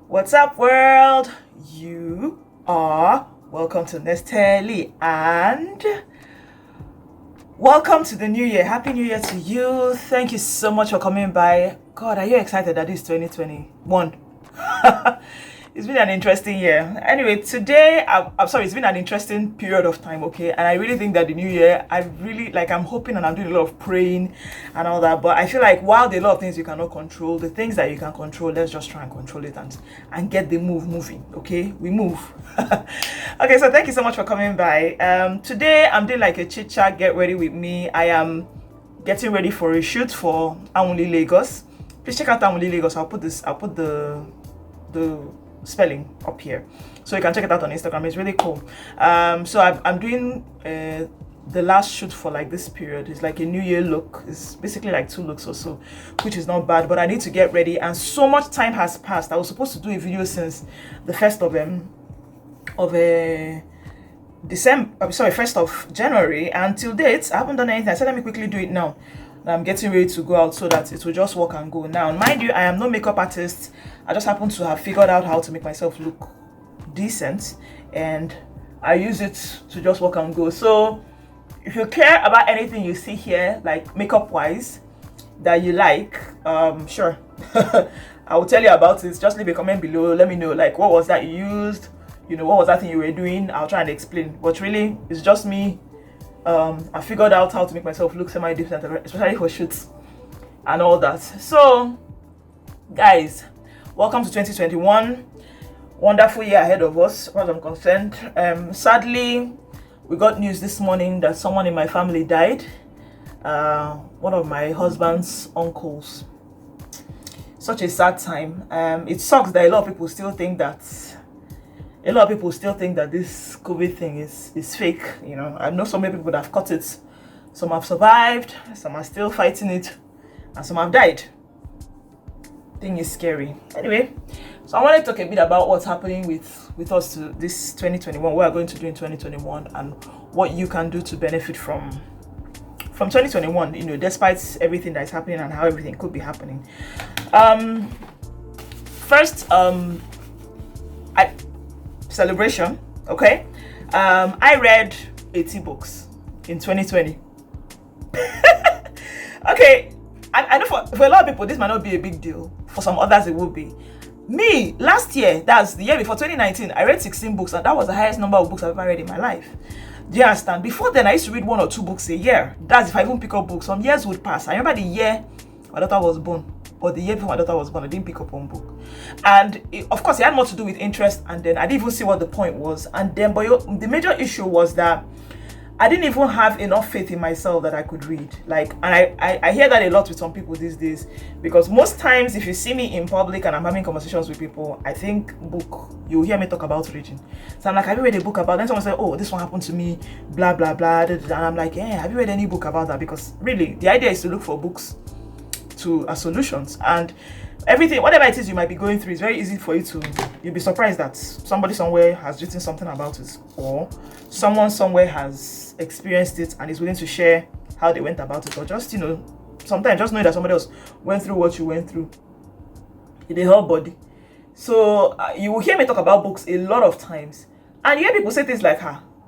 What's up, world? You are welcome to Nesteli and welcome to the new year. Happy New Year to you. Thank you so much for coming by. God, are you excited that it's 2021? It's been an interesting year. Anyway, today, I'm sorry, it's been an interesting period of time, okay? And I really think that the new year, I'm hoping and I'm doing a lot of praying and all that. But I feel like while there are a lot of things you cannot control, the things that you can control, let's just try and control it and get the move moving, okay? We move. Okay, so thank you so much for coming by. Today, I'm doing like a chit chat, get ready with me. I am getting ready for a shoot for ANWULILAGOS. Please check out ANWULILAGOS. I'll put the spelling up here so you can check it out on Instagram. It's really cool. So I'm doing the last shoot for like this period. It's like a new year look. It's basically like 2 looks or so, which is not bad, but I need to get ready and so much time has passed. I was supposed to do a video since the 1st of December, sorry, 1st of January, and till date I haven't done anything. I said let me quickly do it now. I'm getting ready to go out so that it will just work and go. Now, mind you, I am no makeup artist. I just happen to have figured out how to make myself look decent, and I use it to just work and go. So if you care about anything you see here, like makeup wise, that you like, sure, I will tell you about it. Just leave a comment below. Let me know, like, what was that you used, you know, what was that thing you were doing. I'll try and explain, but really it's just me. I figured out how to make myself look semi-decent, especially for shoots and all that. So guys, welcome to 2021. Wonderful year ahead of us as far as I'm concerned. Sadly, we got news this morning that someone in my family died. One of my husband's uncles. Such a sad time. It sucks that a lot of people still think that this COVID thing is fake. You know, I know so many people that have caught it. Some have survived, some are still fighting it, and some have died. Thing is scary. Anyway, so I want to talk a bit about what's happening with us to this 2021, what we're going to do in 2021, and what you can do to benefit from 2021, you know, despite everything that is happening and how everything could be happening. First, celebration, okay? I read 80 books in 2020. Okay, I know for a lot of people this might not be a big deal. For some others it will be. Me, last year, that's the year before, 2019, I read 16 books, and that was the highest number of books I've ever read in my life. Do you understand? Before then, I used to read 1 or 2 books a year. That's if I even pick up books. Some years would pass. I remember the year my daughter was born, or the year before my daughter was born, I didn't pick up one book. And of course, it had more to do with interest, and then I didn't even see what the point was. And then, but the major issue was that I didn't even have enough faith in myself that I could read. Like, and I hear that a lot with some people these days, because most times if you see me in public and I'm having conversations with people, I think book, you hear me talk about reading. So I'm like, have you read a book about, then someone said, oh, this one happened to me, blah, blah, blah. And I'm like, yeah, have you read any book about that? Because really, the idea is to look for books as solutions, and everything, whatever it is you might be going through, is very easy for you'll be surprised that somebody somewhere has written something about it, or someone somewhere has experienced it and is willing to share how they went about it, or just, you know, sometimes just know that somebody else went through what you went through in the whole body. So you will hear me talk about books a lot of times, and you hear people say things like,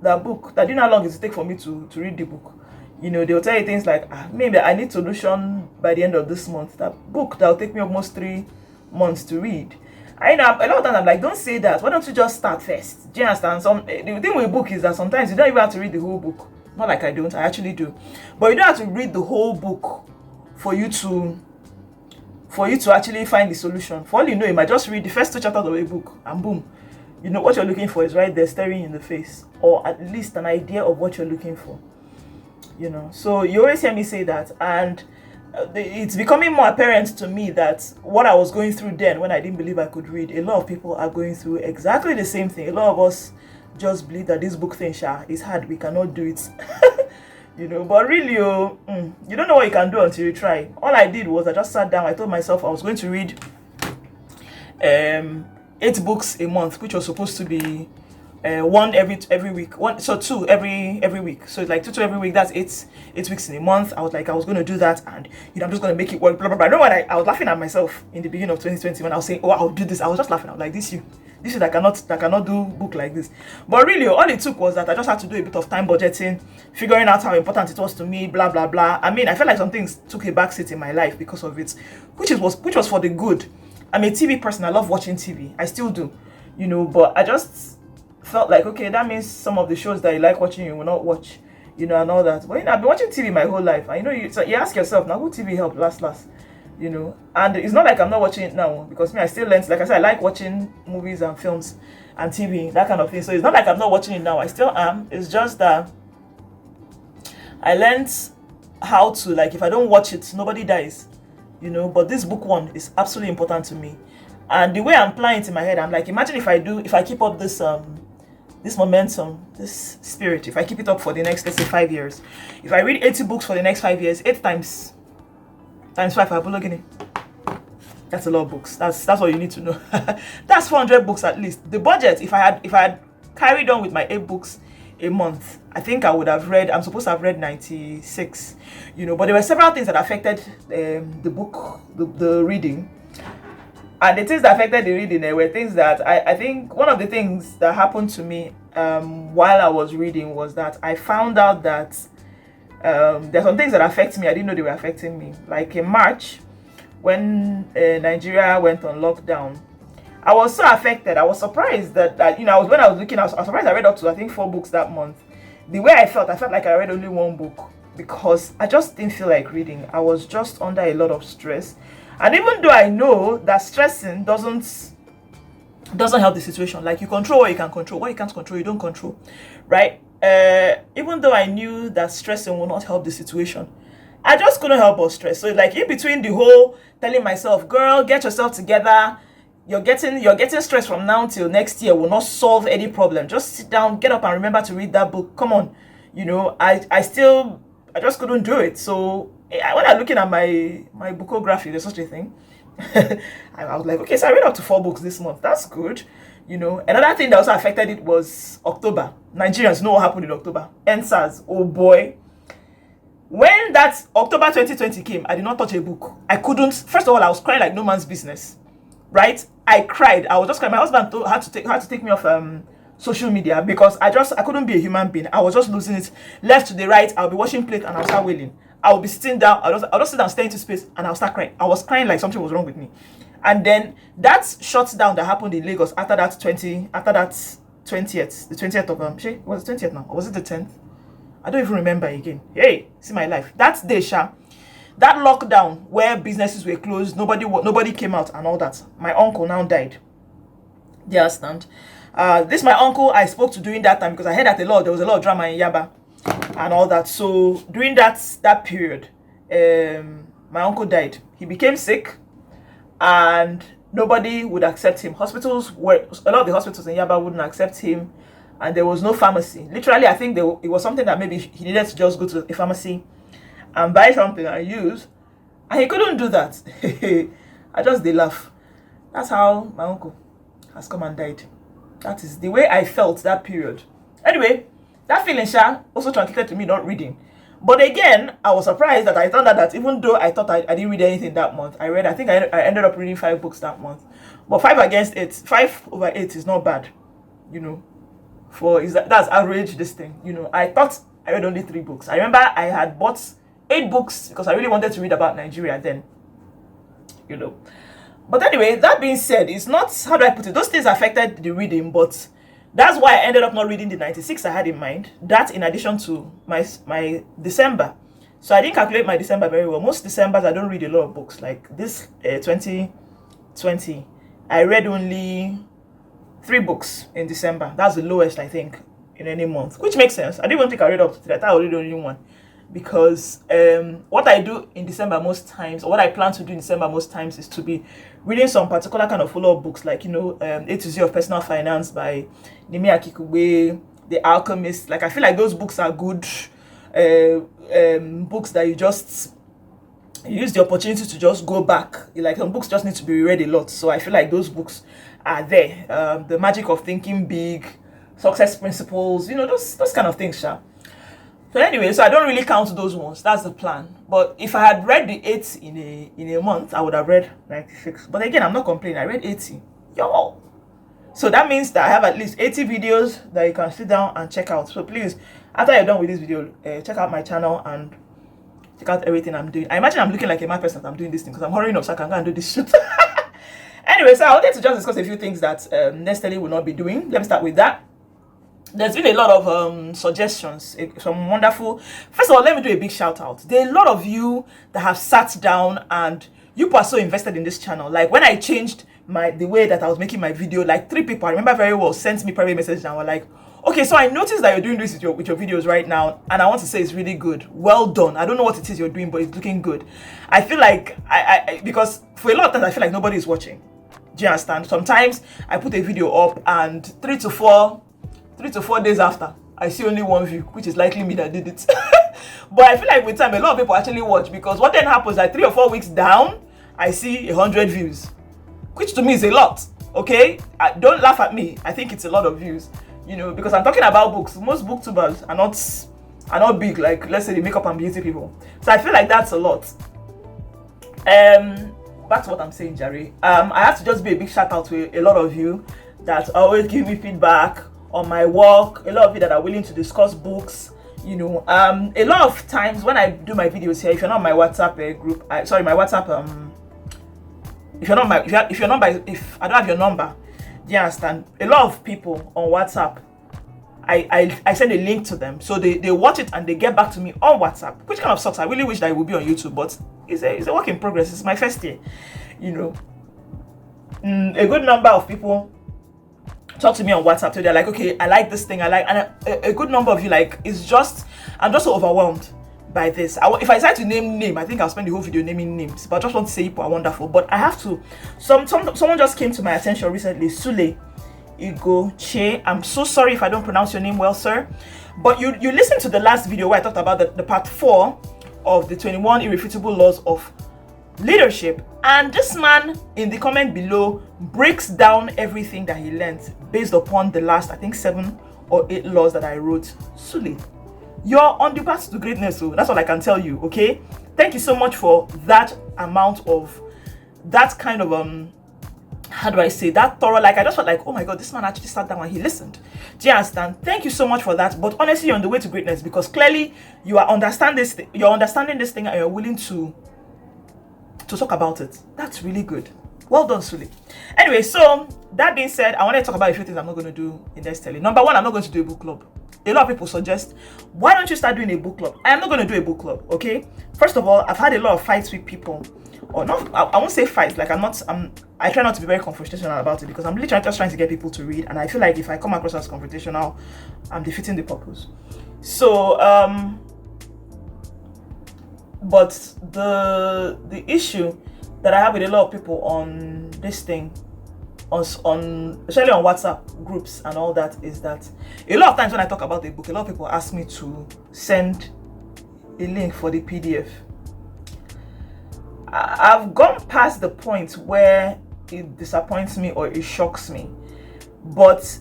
that book, that, do you know how long it will take for me to read the book? You know, they'll tell you things like, maybe I need solution by the end of this month. That book that'll take me almost 3 months to read. I know a lot of times I'm like, don't say that. Why don't you just start first? Do you understand? The thing with book is that sometimes you don't even have to read the whole book. Not like I don't, I actually do. But you don't have to read the whole book for you to actually find the solution. For all you know, you might just read the first 2 chapters of a book and boom, you know what you're looking for is right there staring you in the face, or at least an idea of what you're looking for. You know, so you always hear me say that, and it's becoming more apparent to me that what I was going through then, when I didn't believe I could read, a lot of people are going through exactly the same thing. A lot of us just believe that this book thing is hard, we cannot do it. You know, but really, you don't know what you can do until you try. All I did was I just sat down, I told myself I was going to read 8 books a month, which was supposed to be one every week, one so two every week. So it's like two every week. That's 8 weeks in a month. I was going to do that, and I'm just going to make it work. Blah blah blah. I know when I was laughing at myself in the beginning of 2020 when I was saying, "Oh, I'll do this." I was just laughing. I was like, "This you that cannot do book like this." But really, all it took was that I just had to do a bit of time budgeting, figuring out how important it was to me. Blah blah blah. I mean, I felt like some things took a backseat in my life because of it, which was for the good. I'm a TV person. I love watching TV. I still do, But I just felt like, okay, that means some of the shows that you like watching you will not watch, and all that. But I've been watching TV my whole life, and so you ask yourself now, who TV helped last, and it's not like I'm not watching it now, because me, I still learn. Like I said, I like watching movies and films and TV, that kind of thing. So it's not like I'm not watching it now. I still am. It's just that I learned how to, like, if I don't watch it, nobody dies, But this book one is absolutely important to me. And the way I'm planning it in my head, I'm like, imagine if I keep up this momentum, this spirit, if I keep it up for the next, let's say, 5 years. If I read 80 books for the next 5 years, 8 times 5, that's a lot of books. That's all you need to know. That's 400 books at least. The budget, if I had carried on with my 8 books a month, I think I would have read, I'm supposed to have read 96, but there were several things that affected the book, the reading. And the things that affected the reading were things that I think one of the things that happened to me while I was reading was that I found out that there's some things that affect me. I didn't know they were affecting me. Like in March, when Nigeria went on lockdown, I was so affected. I was surprised that when I was looking, I was surprised I read up to, I think, 4 books that month. The way I felt like I read only 1 book because I just didn't feel like reading. I was just under a lot of stress. And even though I know that stressing doesn't help the situation, like you control what you can control, what you can't control, you don't control, right? Even though I knew that stressing will not help the situation, I just couldn't help but stress. So like in between the whole telling myself, girl, get yourself together, you're getting stressed from now till next year will not solve any problem. Just sit down, get up and remember to read that book. Come on. I just couldn't do it. So when I'm looking at my bookography, there's such a thing. I was like, okay, so I read up to 4 books this month. That's good. Another thing that also affected it was October. Nigerians know what happened in October. NSAS, oh boy. When that October 2020 came, I did not touch a book. I couldn't. First of all, I was crying like no man's business, right? I cried. I was just crying. My husband had to take me off social media because I couldn't be a human being. I was just losing it. Left to the right, I'll be washing plate and I'll start wailing. I'll be sitting down. I'll just sit down, stare into space, and I'll start crying. I was crying like something was wrong with me. And then that shutdown that happened in Lagos after that 20th, the 20th of was it 20th now, or was it the 10th? I don't even remember again. Hey, see my life. That day, that lockdown where businesses were closed, nobody came out and all that. My uncle now died. Do you understand? This my uncle I spoke to during that time because I heard that there was a lot of drama in Yaba and all that. So during that period, my uncle died. He became sick, and nobody would accept him. A lot of the hospitals in Yaba wouldn't accept him, and there was no pharmacy. Literally, I think it was something that maybe he needed to just go to a pharmacy and buy something and use, and he couldn't do that. I just they laugh. That's how my uncle has come and died. That is the way I felt that period. Anyway, that feeling also translated to me not reading. But again, I was surprised that I found out that even though I thought I didn't read anything that month, I think I ended up reading 5 books that month. But 5 over 8 is not bad, that's average this thing. I thought I read only 3 books. I remember I had bought 8 books because I really wanted to read about Nigeria then, But anyway, that being said, it's not, how do I put it, those things affected the reading, but that's why I ended up not reading the 96 I had in mind. That in addition to my December. So I didn't calculate my December very well. Most Decembers I don't read a lot of books. Like this 2020, I read only 3 books in December. That's the lowest, I think, in any month, which makes sense. I didn't even think I read up to 3. I thought I read only 1. Because what I do in December most times, or what I plan to do in December most times, is to be reading some particular kind of follow-up books, like A to Z of Personal Finance by Nimi Akikugbe, The Alchemist. Like I feel like those books are good books that you use the opportunity to just go back. Like some books just need to be read a lot, so I feel like those books are there. The Magic of Thinking Big, success principles, those kind of things, sha. So anyway, so I don't really count those ones. That's the plan. But if I had read the 80 in a month, I would have read 96. But again, I'm not complaining. I read 80. Yo. So that means that I have at least 80 videos that you can sit down and check out. So please, after you're done with this video, check out my channel and check out everything I'm doing. I imagine I'm looking like a mad person that I'm doing this thing because I'm hurrying up so I can go and do this shit. Anyway, so I wanted to just discuss a few things that Nestle will not be doing. Let me start with that. There's been a lot of suggestions, some wonderful. First of all, let me do a big shout out. There are a lot of you that have sat down and you are so invested in this channel. Like when I changed the way that I was making my video, like 3 people I remember very well sent me private messages and were like, okay, so I noticed that you're doing this with your videos right now, and I want to say it's really good. Well done. I don't know what it is you're doing, but it's looking good. I feel like because for a lot of times I feel like nobody is watching. Do you understand? Sometimes I put a video up and 3 to 4 days after, I see only 1 view, which is likely me that did it. But I feel like with time, a lot of people actually watch, because what then happens, like 3 or 4 weeks down, I see 100 views, which to me is a lot. Okay, don't laugh at me. I think it's a lot of views, because I'm talking about books. Most booktubers are not big, like let's say the makeup and beauty people. So I feel like that's a lot. Back to what I'm saying, Jerry. I have to just be a big shout out to a lot of you that always give me feedback on my work. A lot of you that are willing to discuss books. A lot of times when I do my videos here, if you're not my WhatsApp group, my WhatsApp if I don't have your number, do you understand? A lot of people on WhatsApp, I send a link to them, so they watch it and they get back to me on WhatsApp, which kind of sucks. I really wish that it would be on YouTube, but it's a work in progress. It's my first year, a good number of people talk to me on WhatsApp, so they're like, okay, I like this thing, and a good number of you, like, I'm just so overwhelmed by this. If I decide to name, I think I'll spend the whole video naming names, but I just want to say people are wonderful. But I have to, someone just came to my attention recently, Sule Igo Che. I'm so sorry if I don't pronounce your name well, sir, but you listened to the last video where I talked about the part 4 of the 21 irrefutable laws of leadership, and this man in the comment below breaks down everything that he learned based upon the last, I think, 7 or 8 laws that I wrote. Sule, you're on the path to greatness, so that's all I can tell you. Okay, thank you so much for that amount of that kind of how do I say, that thorough, like I just felt like, oh my god, this man actually sat down and he listened. Do you understand? Thank you so much for that. But honestly, you're on the way to greatness, because clearly you are understanding this thing and you're willing to talk about it. That's really good. Well done, Sule. Anyway, so that being said, I want to talk about a few things I'm not going to do in this telly. Number 1, I'm not going to do a book club. A lot of people suggest, why don't you start doing a book club? I am not going to do a book club, okay? First of all, I've had a lot of fights with people, or not. I won't say fights. Like I try not to be very confrontational about it, because I'm literally just trying to get people to read, and I feel like if I come across as confrontational, I'm defeating the purpose. So but the issue that I have with a lot of people on this thing, especially on WhatsApp groups and all that, is that a lot of times when I talk about a book, a lot of people ask me to send a link for the PDF. I've gone past the point where it disappoints me or it shocks me, but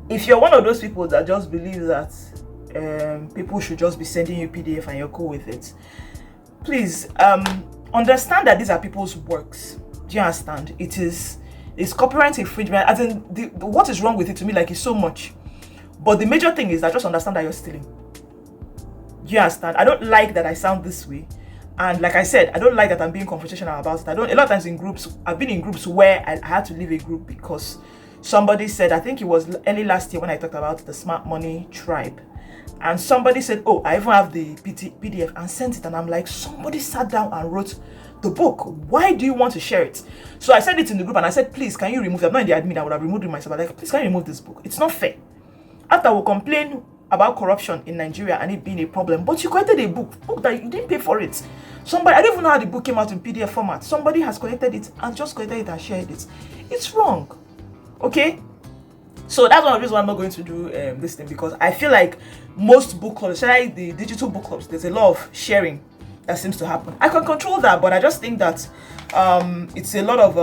if you're one of those people that just believe that people should just be sending you PDF and you're cool with it, please understand that these are people's works. Do you understand? It's copyright infringement. As in, what is wrong with it to me, like, it's so much. But the major thing is that just understand that you're stealing. Do you understand? I don't like that I sound this way. And like I said, I don't like that I'm being confrontational about it. A lot of times in groups, I've been in groups where I had to leave a group because somebody said, I think it was early last year when I talked about the Smart Money Tribe. And somebody said, oh, I even have the PDF, and sent it. And I'm like, somebody sat down and wrote the book. Why do you want to share it? So I said it in the group and I said, please, can you remove it? I'm not in the admin, I would have removed it myself. I'm like, please, can you remove this book? It's not fair. After we complain about corruption in Nigeria and it being a problem, but you collected a book that you didn't pay for it. I don't even know how the book came out in PDF format. Somebody has collected it and just collected it and shared it. It's wrong. Okay? So that's one of the reasons why I'm not going to do this thing, because I feel like most book clubs, especially the digital book clubs, there's a lot of sharing that seems to happen. I can control that, but I just think that it's a lot of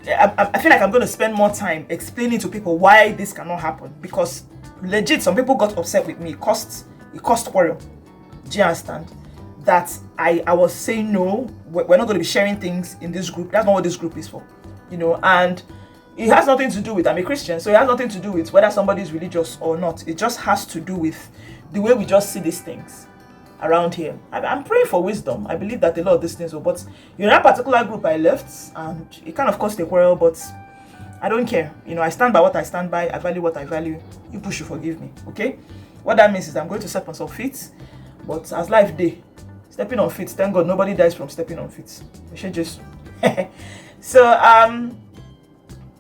I feel like I'm going to spend more time explaining to people why this cannot happen, because legit some people got upset with me. It cost quarrel. Do you understand? That I was saying no, we're not going to be sharing things in this group. That's not what this group is for, and it has nothing to do with, I'm a Christian, so it has nothing to do with whether somebody is religious or not. It just has to do with the way we just see these things around here. I'm praying for wisdom. I believe that a lot of these things will, but that particular group I left, and it kind of caused a quarrel, but I don't care. I stand by what I stand by. I value what I value. You push, you forgive me, okay? What that means is I'm going to step on some feet, but as life day, stepping on feet, thank God nobody dies from stepping on feet. We should just so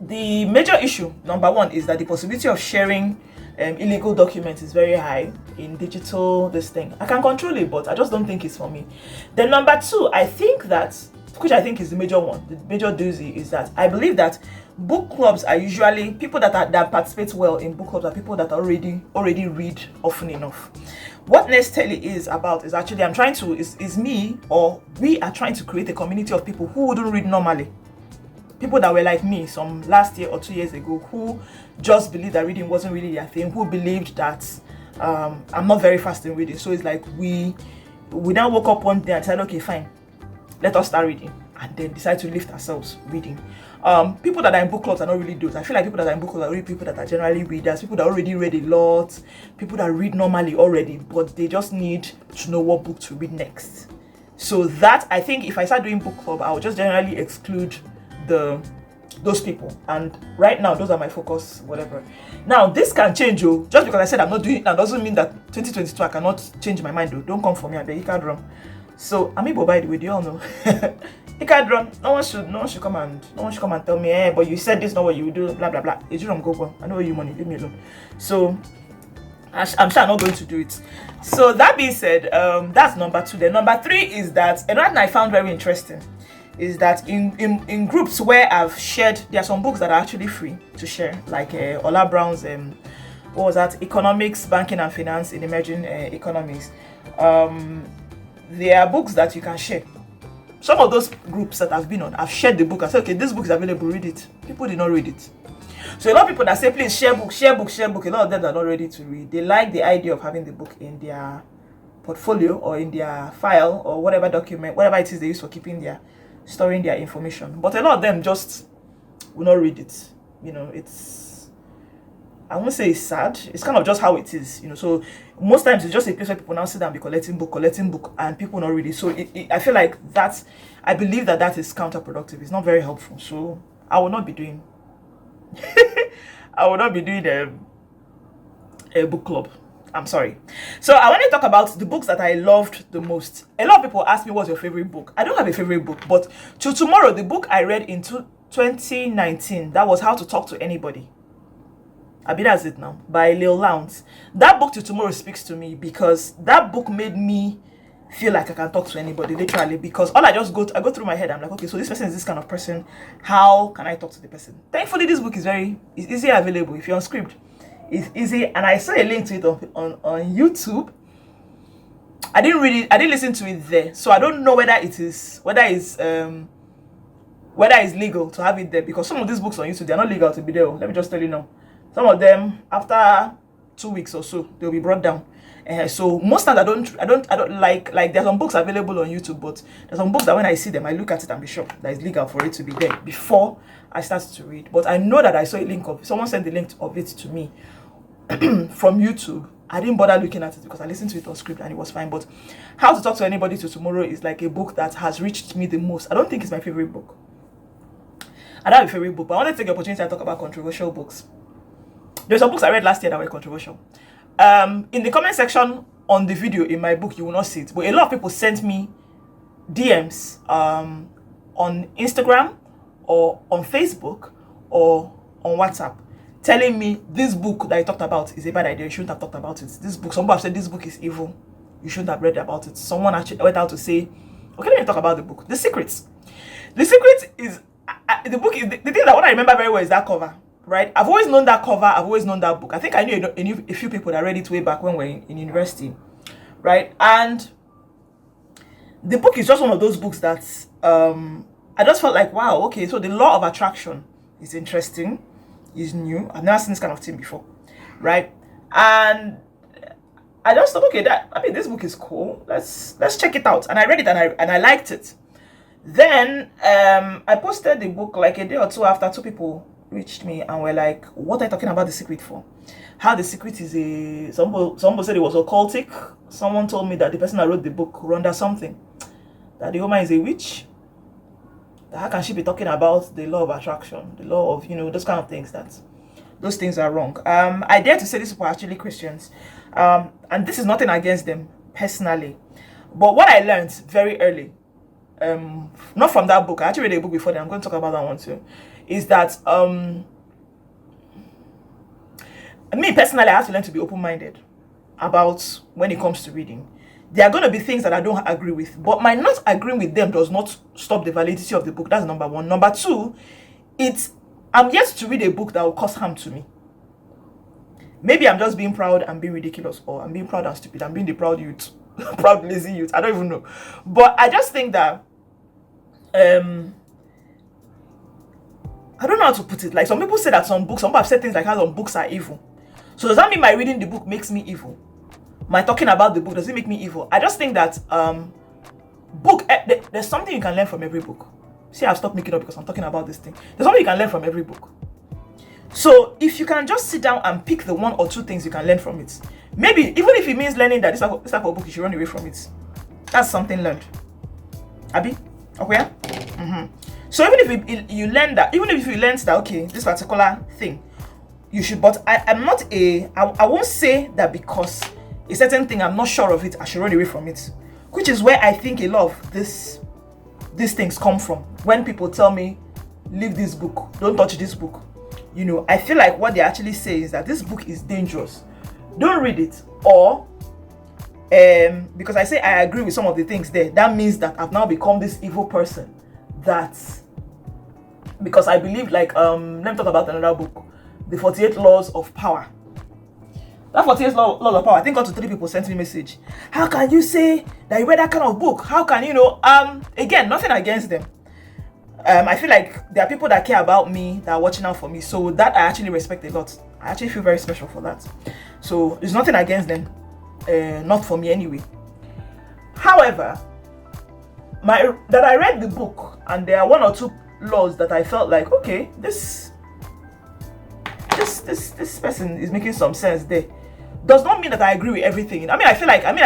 the major issue, number one, is that the possibility of sharing illegal documents is very high in digital this thing. I can control it, but I just don't think it's for me. Then number two, I think that, which I think is the major one, the major doozy, is that I believe that book clubs are usually people that participate well in book clubs are people that already read often enough. What Next Telly is about is actually is me, or we are trying to create a community of people who wouldn't read normally. People that were like me some last year or 2 years ago, who just believed that reading wasn't really their thing, who believed that I'm not very fast in reading. So it's like we now woke up one day and said, okay, fine, let us start reading, and then decide to lift ourselves reading. People that are in book clubs are not really those. I feel like people that are in book clubs are really people that are generally readers, people that already read a lot, people that read normally already, but they just need to know what book to read next. So that, I think, if I start doing book club, I will just generally exclude those people, and right now those are my focus, whatever. Now this can change, just because I said I'm not doing it now doesn't mean that 2022 I cannot change my mind. Don't come for me, I beg. Ikadron. So I'm Igbo, by the way, do you all know? Ikadron. No one should come and tell me, but you said this, not what you would do, blah blah blah. Go. I know you money, leave me alone. So I'm sure I'm not going to do it. So that being said, that's number two. Then number three is that another thing I found very interesting is that in groups where I've shared, there are some books that are actually free to share, like Ola Brown's what was that, Economics, Banking and Finance in Emerging Economies. There are books that you can share. Some of those groups that I've been on, I've shared the book. I said, okay, this book is available, read it. People did not read it. So a lot of people that say, please share book, a lot of them are not ready to read. They like the idea of having the book in their portfolio or in their file or whatever document, whatever it is they use for storing their information, but a lot of them just will not read it. It's, I won't say it's sad, it's kind of just how it is. So most times it's just a place where people now sit down and be collecting book, and people not read it. So I feel like I believe that is counterproductive. It's not very helpful. So I will not be doing a book club. I'm sorry. So I want to talk about the books that I loved the most. A lot of people ask me, what's your favorite book? I don't have a favorite book, but Till Tomorrow, the book I read in 2019, that was How to Talk to Anybody. That's it now, by Lil Lounge. That book, Till Tomorrow, speaks to me, because that book made me feel like I can talk to anybody, literally, because I go through my head, I'm like, okay, so this person is this kind of person, how can I talk to the person? Thankfully, this book is easily available. If you're on Script, it's easy, and I saw a link to it on YouTube. I didn't read it, I didn't listen to it there, so I don't know whether it's legal to have it there, because some of these books on YouTube, they're not legal to be there. Let me just tell you now. Some of them, after 2 weeks or so, they'll be brought down. So most times I don't like there's some books available on YouTube, but there's some books that when I see them, I look at it and be sure that it's legal for it to be there before I start to read. But I know that I saw a link someone sent the link of it to me from YouTube. I didn't bother looking at it because I listened to it on Script and it was fine. But How to Talk to Anybody Till Tomorrow is like a book that has reached me the most. I don't think it's my favorite book. I don't have a favorite book, but I want to take the opportunity to talk about controversial books. There's some books I read last year that were controversial. In the comment section on the video in my book, you will not see it, but a lot of people sent me DMs on Instagram or on Facebook or on WhatsApp, telling me this book that I talked about is a bad idea. You shouldn't have talked about it. This book, somebody have said this book is evil. You shouldn't have read about it. Someone actually went out to say, okay, let me talk about the book. The Secret. The Secret is the book is the thing that what I remember very well is that cover. Right, I've always known that cover. I've always known that book. I think I knew a few people that read it way back when we were in university, right? And the book is just one of those books that I just felt like, wow, okay, so the law of attraction is interesting, is new. I've never seen this kind of thing before, right? And I just thought, okay, this book is cool. Let's check it out. And I read it and I liked it. Then I posted the book like a day or two after. Two people reached me and were like, what are you talking about The Secret for? How The Secret is a... Someone said it was occultic. Someone told me that the person that wrote the book, Rhonda something, that the woman is a witch. How can she be talking about the law of attraction, the law of, those kind of things? Those things are wrong. I dare to say these people are actually Christians. And this is nothing against them personally. But what I learned very early, not from that book, I actually read a book before then, I'm going to talk about that one too, is that me personally, I have to learn to be open-minded about when it comes to reading. There are going to be things that I don't agree with, but my not agreeing with them does not stop the validity of the book. That's number one. Number two, I'm yet to read a book that will cause harm to me. Maybe I'm just being proud and being ridiculous, or I'm being proud and stupid. I'm being the proud youth, proud lazy youth. I don't even know. But I just think that I don't know how to put it. Like, some people say that some people have said things like how some books are evil. So does that mean my reading the book makes me evil? My talking about the book, does it make me evil? I just think that there's something you can learn from every book. See, I've stopped making up because I'm talking about this thing. There's something you can learn from every book. So if you can just sit down and pick the one or two things you can learn from it, maybe even if it means learning that this type of book, you should run away from it. That's something learned. Abi? Okay? Yeah? So even if you learn that, even if you learned that, okay, this particular thing, you should, but I won't say that because a certain thing, I'm not sure of it, I should run away from it. Which is where I think a lot of these things come from. When people tell me, leave this book, don't touch this book. I feel like what they actually say is that this book is dangerous. Don't read it. Or, because I say I agree with some of the things there, that means that I've now become this evil person. Because I believe, like, let me talk about another book, The 48 Laws of Power. That 48 Laws of Power, I think up to 3 people sent me a message. How can you say that you read that kind of book? How can again, nothing against them. I feel like there are people that care about me, that are watching out for me. So that I actually respect a lot. I actually feel very special for that. So there's nothing against them. Not for me anyway. However, that I read the book and there are 1 or 2 laws that I felt like, okay, this person is making some sense there. Does not mean that I agree with everything. I feel like, when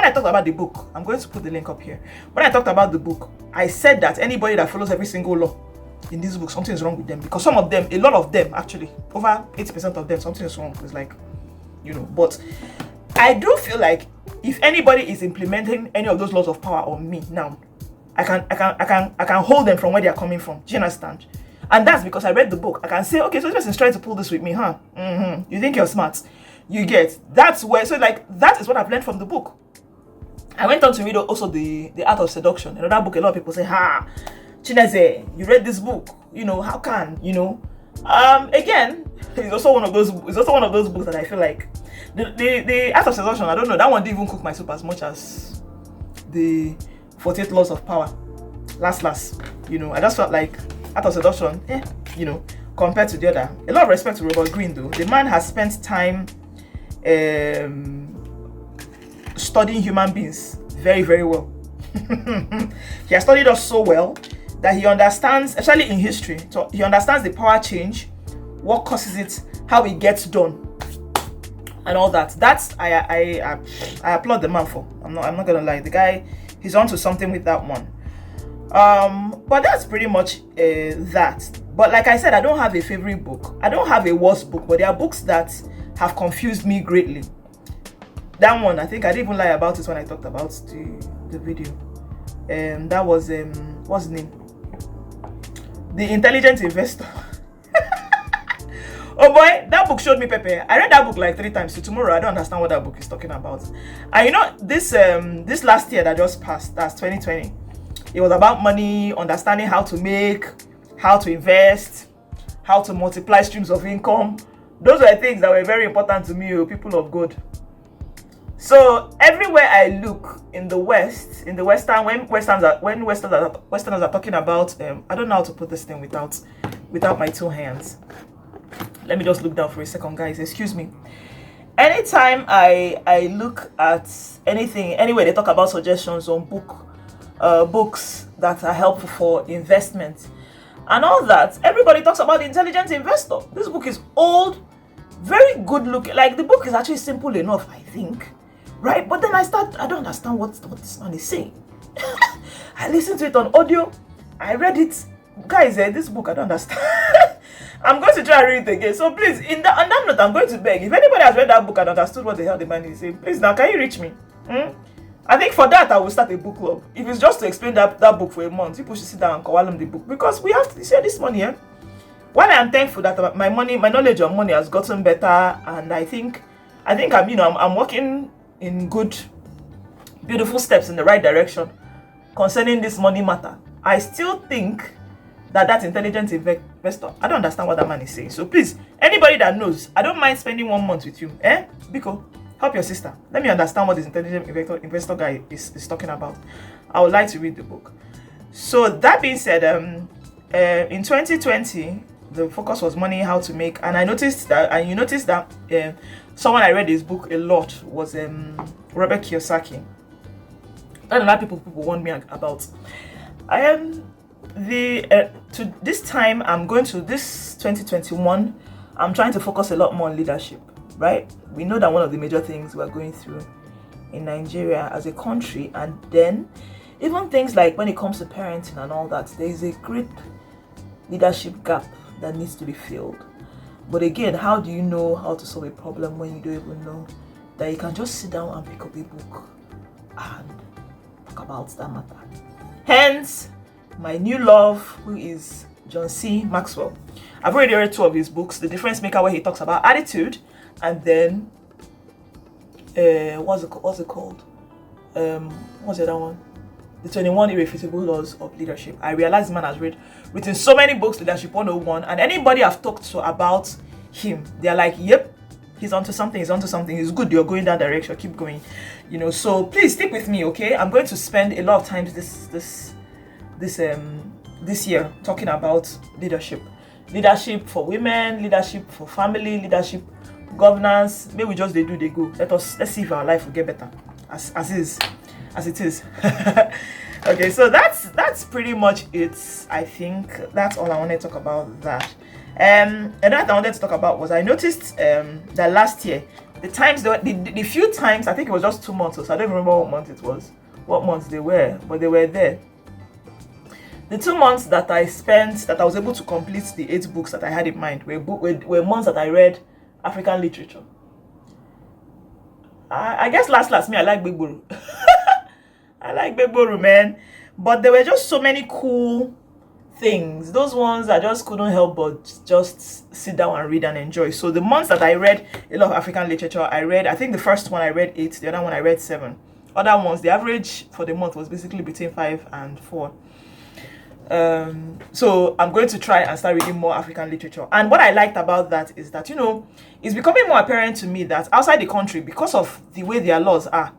I talked about the book, I'm going to put the link up here. When I talked about the book, I said that anybody that follows every single law in this book, something is wrong with them. Because some of them, a lot of them actually, over 80% of them, something is wrong. It's like, but I do feel like if anybody is implementing any of those laws of power on me now, I can hold them from where they are coming from. Do you understand? And that's because I read the book. I can say, okay, so this person's trying to pull this with me, huh? You think you're smart? You get, that's where, so like, that is what I've learned from the book. I went on to read also the Art of Seduction, another book. A lot of people say, Chineze, you read this book, how can, again, it's also one of those books that I feel like the Art of Seduction, I don't know, that one didn't even cook my soup as much as the 48 Laws of Power. Last, I just felt like Art of Seduction, compared to the other. A lot of respect to Robert Greene though. The man has spent time studying human beings very, very well. He has studied us so well that he understands, especially in history, so he understands the power change, what causes it, how it gets done, and all that. That's I applaud the man for. I'm not gonna lie. The guy, he's onto something with that one. But that's pretty much that. But like I said, I don't have a favorite book. I don't have a worst book, but there are books that have confused me greatly. That one, I think I didn't even lie about it when I talked about the video. That was what's his name? The Intelligent Investor. Oh boy, that book showed me Pepe. I read that book like 3 times. So tomorrow I don't understand what that book is talking about. And this last year that just passed, that's 2020. It was about money, understanding how to make, how to invest, how to multiply streams of income. Those were things that were very important to me, people of God. So everywhere I look in the West, in the Western, when Westerners are talking about, I don't know how to put this thing without my two hands. Let me just look down for a second, guys. Excuse me. Anytime I look at anything, anyway, they talk about suggestions on books that are helpful for investment and all that. Everybody talks about the intelligent investor. This book is old, very good looking. Like, the book is actually simple enough, I think, right? But then I don't understand what this man is saying. I listened to it on audio, I read it, guys. This book I don't understand. I'm going to try and read it again. So please, on that note, I'm going to beg, if anybody has read that book and understood what the hell the man is saying, please now, can you reach me? I think for that I will start a book club. If it's just to explain that book for a month, people should sit down and call them the book, because we have to share this money. While I am thankful that my knowledge of money has gotten better, and I think I'm walking in good, beautiful steps in the right direction concerning this money matter. I still think that intelligent investor, I don't understand what that man is saying. So please, anybody that knows, I don't mind spending 1 month with you. Biko, help your sister. Let me understand what this intelligent investor guy is talking about. I would like to read the book. So that being said, in 2020, the focus was money, how to make, and you noticed that someone I read his book a lot was Robert Kiyosaki. I don't know people warn me about. I am to this time, I'm going to this 2021, I'm trying to focus a lot more on leadership, right? We know that one of the major things we're going through in Nigeria as a country, and then even things like when it comes to parenting and all that, there is a great leadership gap that needs to be filled. But again, how do you know how to solve a problem when you don't even know that you can just sit down and pick up a book and talk about that matter? Hence, my new love, who is John C. Maxwell. I've already read 2 of his books. The Difference Maker, where he talks about attitude, and then what's it called? What's the other one? The 21 Irrefutable Laws of Leadership. I realized the man has written so many books, Leadership 101, and anybody I've talked to about him, they're like, yep, he's onto something, he's good, you're going that direction, keep going. So please stick with me, okay? I'm going to spend a lot of time this year talking about leadership for women, leadership for family, leadership, governance. Maybe we just they go. Let's see if our life will get better as it is. Okay, so that's pretty much it. I think that's all I wanted to talk about that. Another thing I wanted to talk about was I noticed that last year, the few times, I think it was just 2 months, so I don't remember what months they were, but they were there. The 2 months that I was able to complete the 8 books that I had in mind were months that I read African literature. I guess last me, I like Big Buru. I like Big Buru, man. But there were just so many cool things. Those ones I just couldn't help but just sit down and read and enjoy. So the months that I read a lot of African literature, I think the first one I read 8, the other one I read 7. Other ones, the average for the month was basically between 5 and 4. So I'm going to try and start reading more African literature. And what I liked about that is that, it's becoming more apparent to me that outside the country, because of the way their laws are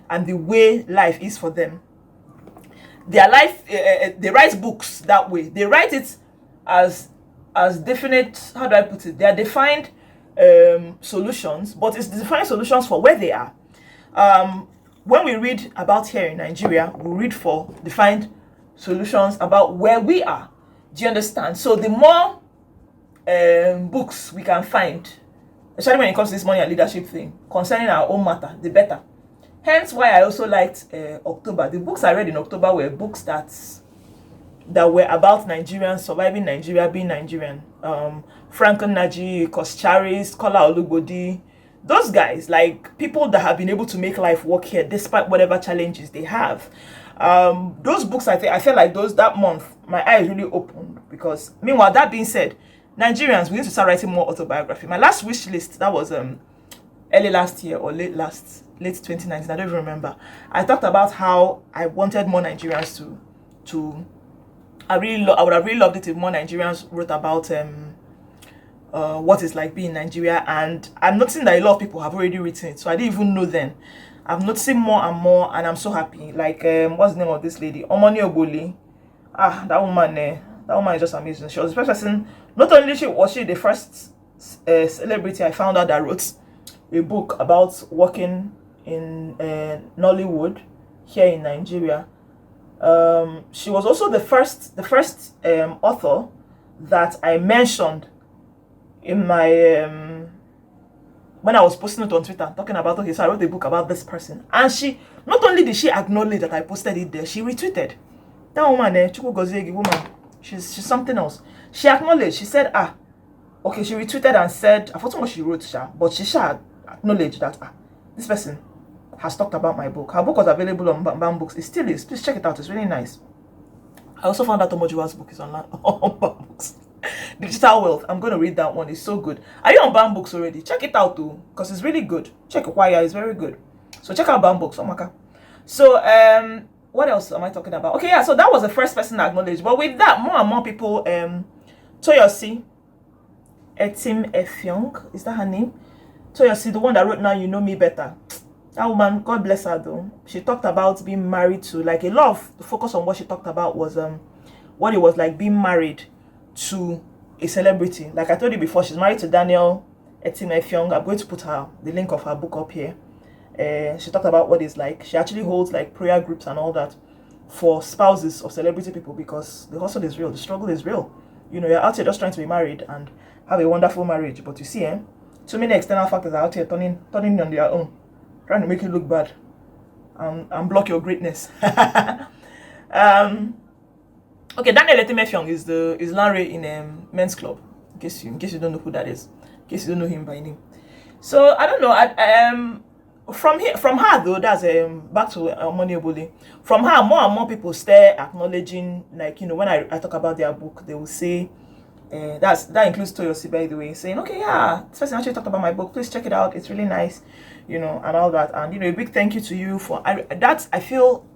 and the way life is for them, their life, they write books that way. They write it as definite, how do I put it? They are defined solutions, but it's defined solutions for where they are. When we read about here in Nigeria, we read for defined solutions about where we are. Do you understand? So the more books we can find, especially when it comes to this money and leadership thing concerning our own matter, the better. Hence why I also liked October. The books I read in October were books that were about Nigerians, surviving Nigeria, being Nigerian. Franklin Naji, Koscharis, Kola Olugbodi, those guys, like people that have been able to make life work here despite whatever challenges they have. Those books, I felt like that month, my eyes really opened, because meanwhile, that being said, Nigerians, we need to start writing more autobiography. My last wish list, that was early last year or late 2019, I don't even remember. I talked about how I wanted more Nigerians I would have really loved it if more Nigerians wrote about what it's like being in Nigeria, and I'm noticing that a lot of people have already written it, so I didn't even know then. I'm noticing more and more, and I'm so happy. Like, what's the name of this lady? Omoni Oboli. Ah, that woman is just amazing. She was the first person. Not only was she the first celebrity I found out that wrote a book about working in Nollywood here in Nigeria. She was also the first author that I mentioned in my when I was posting it on Twitter, talking about, okay, so I wrote a book about this person, and she, not only did she acknowledge that I posted it there, she retweeted. That woman, Chukwu Gozegi woman, she's something else. She acknowledged. She said, okay, she retweeted and said, I forgot what she wrote, but she acknowledged that this person has talked about my book. Her book was available on BAM Books. It still is. Please check it out. It's really nice. I also found out Tomojuwa's book is online on BAM Books. Digital Wealth. I'm going to read that one. It's so good. Are you on BAM Books already? Check it out too, because it's really good. Check Wire. It's very good. So check out BAM Books. Omaka. So what else am I talking about? Okay, yeah. So that was the first person I acknowledged. But with that, more and more people. Toyosi Etim Efyong, is that her name? Toyosi, the one that wrote Now You Know Me Better. That woman, God bless her though. She talked about being married to, like, a lot of the focus on what she talked about was what it was like being married to a celebrity. Like I told you before, she's married to Daniel Etim Efyong. I'm going to put the link of her book up here. She talked about what it's like. She actually holds like prayer groups and all that for spouses of celebrity people, because the hustle is real, the struggle is real. You know, you're out here just trying to be married and have a wonderful marriage, but you see, so many external factors are out here turning on their own, trying to make you look bad and block your greatness. Okay, Daniel Etimefyong is Larry in Men's Club. In case you don't know who that is, in case you don't know him by name. So I don't know. From her though, that's back to Omoni Oboli. From her, more and more people start acknowledging, like, you know, when I talk about their book, they will say, that includes Toyosi, by the way, saying, okay, yeah, this person actually talked about my book, please check it out, it's really nice, you know, and all that. And, you know, a big thank you to you for that. I feel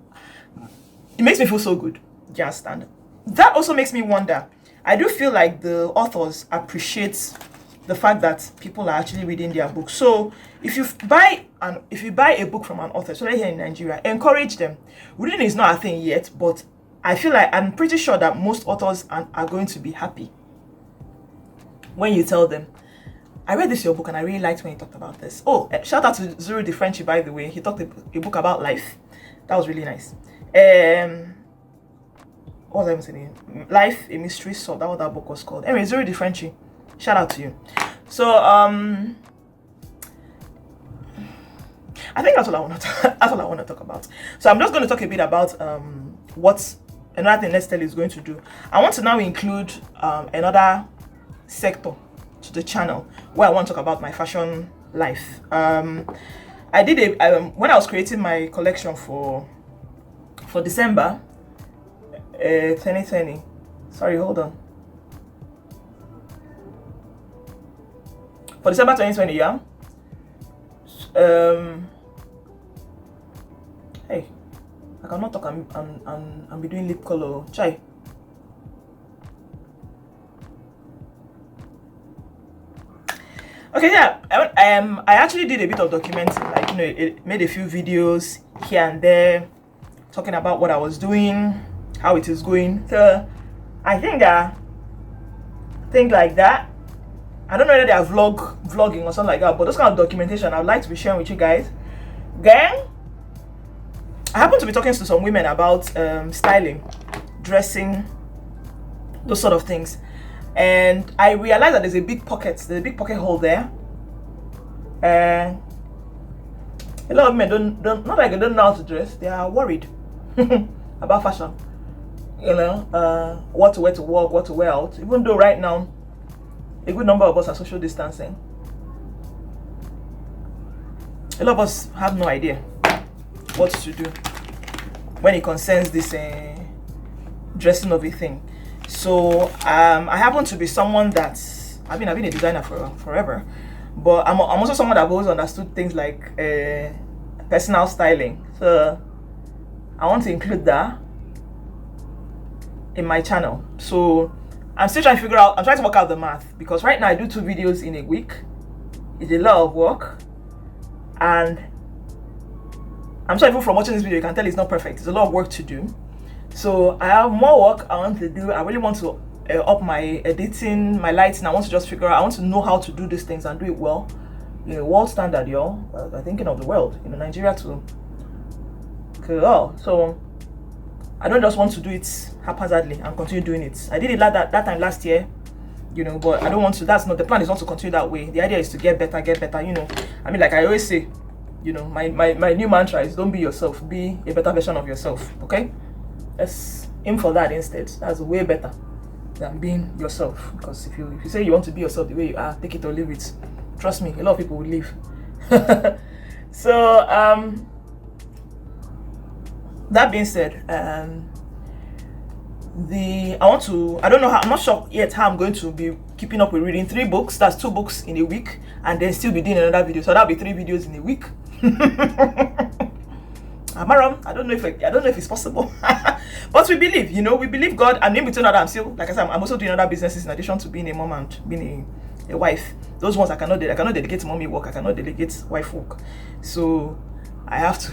it makes me feel so good. Just, and that also makes me wonder. I do feel like the authors appreciate the fact that people are actually reading their books. So if you buy a book from an author, especially here in Nigeria, encourage them. Reading is not a thing yet, but I feel like I'm pretty sure that most authors are going to be happy when you tell them, I read this your book and I really liked when you talked about this. Oh, shout out to Zuru the Frenchie, by the way. He talked a book about life. That was really nice. What was I even saying? Life, a Mystery Solved. That was what that book was called. Anyway, Zuru the Frenchie, shout out to you. So I think that's all I want to talk about. So I'm just going to talk a bit about what another thing Let's Tell is going to do. I want to now include another sector to the channel where I want to talk about my fashion life. I did when I was creating my collection for December 2020. Sorry, hold on. For December 2020, yeah. Hey, I cannot talk and be doing lip color. Chai. Okay, yeah. I actually did a bit of documenting, like, you know, it made a few videos here and there, talking about what I was doing, how it is going. So I think like that. I don't know whether they are vlogging or something like that, but those kind of documentation I'd like to be sharing with you guys. Then I happen to be talking to some women about styling, dressing, those sort of things, and I realized that there's a big pocket hole there. A lot of men don't not like they don't know how to dress. They are worried about fashion. You know, what to wear to work, what to wear out. Even though right now a good number of us are social distancing, a lot of us have no idea what to do when it concerns this dressing of a thing. So I happen to be someone that I've been a designer for forever, but I'm also someone that I've always understood things like personal styling. So I want to include that in my channel. So I'm still trying to figure out, I'm trying to work out the math, because right now I do 2 videos in a week. It's a lot of work, and I'm sure even from watching this video you can tell it's not perfect. It's a lot of work to do. So I have more work I want to do. I really want to up my editing, my lighting. I want to just figure out, I want to know how to do these things and do it well. You know, world standard, y'all. I'm thinking of the world, you know, Nigeria too. Oh, so I don't just want to do it haphazardly and continue doing it. I did it like that time last year, you know, but I don't want to. That's not the plan. Is not to continue that way. The idea is to get better. You know, I mean, like I always say, you know, my new mantra is don't be yourself, be a better version of yourself. Okay, let's aim for that instead. That's way better than being yourself. Because if you say you want to be yourself the way you are, take it or leave it. Trust me, a lot of people will leave. So that being said, I'm not sure yet how I'm going to be keeping up with reading 3 books. That's 2 books in a week, and then still be doing another video. So that'll be 3 videos in a week. Am I wrong? I don't know if it's possible. But we believe, you know, we believe God. And in between that, I'm still, like I said, I'm also doing other businesses in addition to being a mom and being a wife. Those ones I cannot delegate mommy work. I cannot delegate wife work. So I have to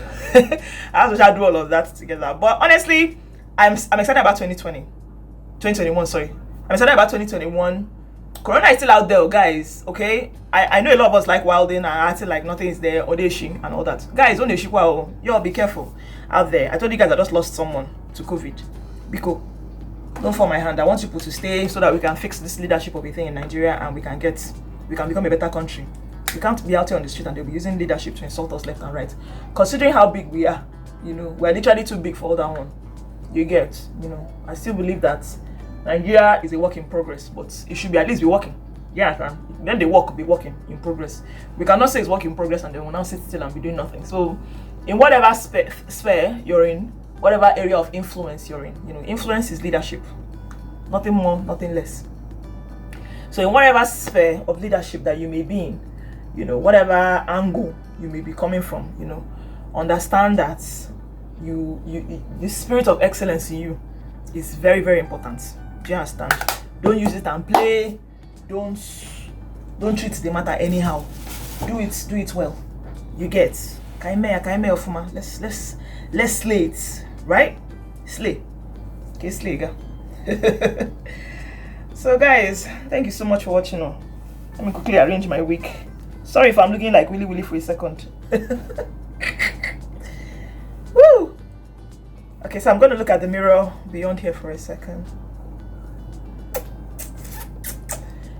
try to do all of that together. But honestly, I'm excited about 2021, sorry. I'm excited about 2021. Corona is still out there, guys. Okay, I know a lot of us like wilding and acting like nothing is there, odeshi and all that. Guys, don't wow, y'all be careful out there. I told you guys I just lost someone to COVID. Biko, don't fall my hand. I want people to stay so that we can fix this leadership of a thing in Nigeria, and we can become a better country. We can't be out here on the street and they'll be using leadership to insult us left and right. Considering how big we are, you know, we're literally too big for all that one. You get, you know, I still believe that Nigeria is a work in progress, but it should be at least be working. Yeah, then the work will be working in progress. We cannot say it's work in progress and then we'll now sit still and be doing nothing. So in whatever sphere you're in, whatever area of influence you're in, you know, influence is leadership. Nothing more, nothing less. So in whatever sphere of leadership that you may be in, you know, whatever angle you may be coming from, you know, understand that the spirit of excellence in you is very, very important. Do you understand? Don't use it and play. Don't treat the matter anyhow. Do it well. You get. Let's slay it, right? Slay. Okay, slay, girl. So guys, thank you so much for watching. Let me quickly arrange my week. Sorry if I'm looking like Willy for a second. Woo! Okay, so I'm going to look at the mirror beyond here for a second.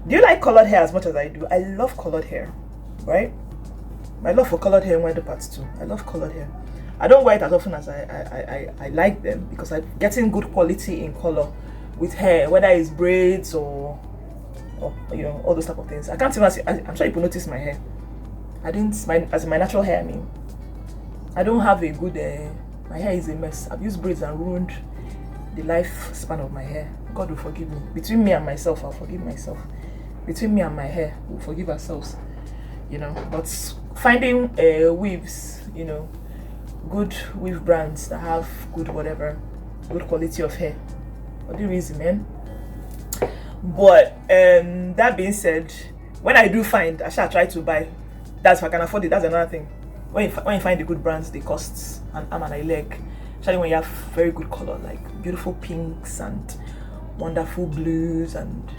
Do you like colored hair as much as I do? I love colored hair, right? My love for colored hair went to parts too. I love colored hair. I don't wear it as often as I like them, because I'm getting good quality in color with hair, whether it's braids or you know, all those type of things. I can't even see. I'm sure people notice my hair. As my natural hair, I mean, I don't have a good my hair is a mess. I've used braids and ruined the lifespan of my hair. God will forgive me. Between me and myself, I'll forgive myself. Between me and my hair, we'll forgive ourselves. You know, but finding weaves, you know, good weave brands that have good quality of hair. What the reason, man? But that being said, when I do find, I shall try to buy. That's if I can afford it. That's another thing. When you find the good brands, they cost an arm and a leg. Especially when you have very good color, like beautiful pinks and wonderful blues and,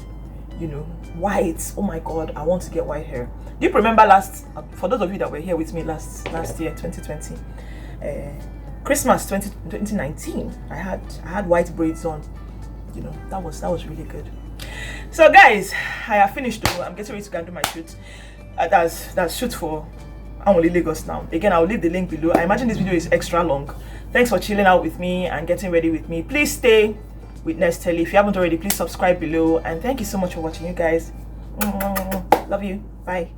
you know, whites. Oh my God, I want to get white hair. Do you remember for those of you that were here with me last year, 2020, Christmas 2019, I had white braids on. You know, that was really good. So guys, I have finished though. I'm getting ready to go and do my shoot. That's shoot for ANWULILAGOS now. Again, I'll leave the link below. I imagine this video is extra long. Thanks for chilling out with me and getting ready with me. Please stay with Nestelly. If you haven't already, please subscribe below. And thank you so much for watching, you guys. Love you. Bye.